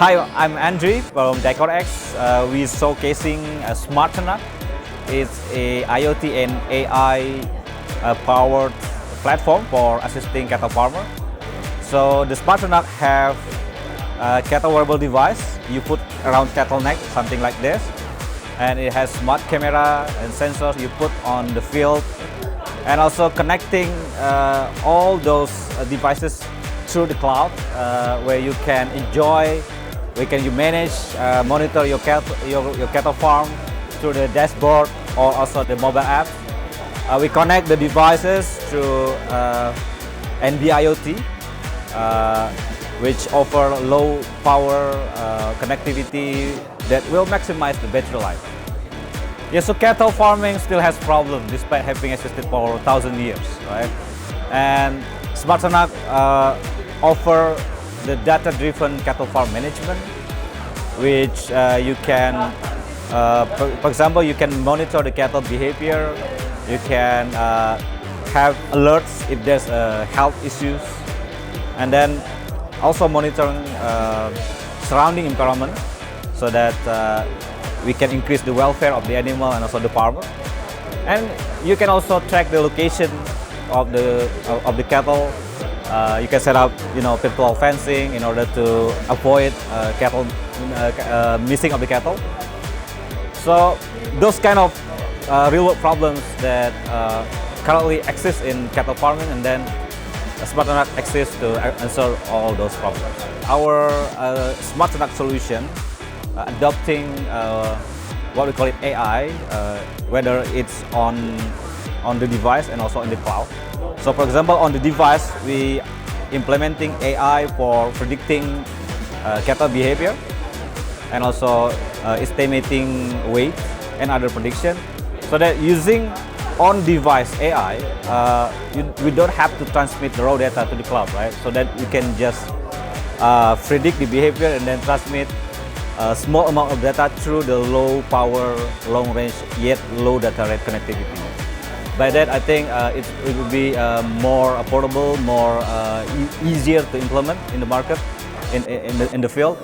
Hi, I'm Andrew from DycodeX. We're showcasing SMARTernak. It's a IoT and AI powered platform for assisting cattle farmer. So the SMARTernak have a cattle-wearable device. You put around cattle neck, something like this, and it has smart camera and sensors you put on the field, and also connecting all those devices through the cloud, where you can enjoy. You manage, monitor your cattle farm through the dashboard or also the mobile app. We connect the devices through NB-IoT, which offer low power connectivity that will maximize the battery life. Yeah, so cattle farming still has problems despite having existed for 1,000 years, right? And SMARTernak offer the data-driven cattle farm management, which you can, for example, you can monitor the cattle behavior. You can have alerts if there's health issues, and then also monitoring surrounding environment so that we can increase the welfare of the animal and also the farmer. And you can also track the location of the cattle. You can set up, virtual fencing in order to avoid cattle missing of the cattle. So those kind of real-world problems that currently exist in cattle farming, and then SMARTernak exists to answer all those problems. Our SMARTernak solution, adopting what we call it AI, whether it's on the device and also in the cloud. So for example, on the device, we implementing AI for predicting cattle behavior and also estimating weight and other prediction. So that using on-device AI, we don't have to transmit the raw data to the cloud, right? So that we can just predict the behavior and then transmit a small amount of data through the low power, long range, yet low data rate connectivity. By that, I think it will be more affordable, more easier to implement in the market, in the field.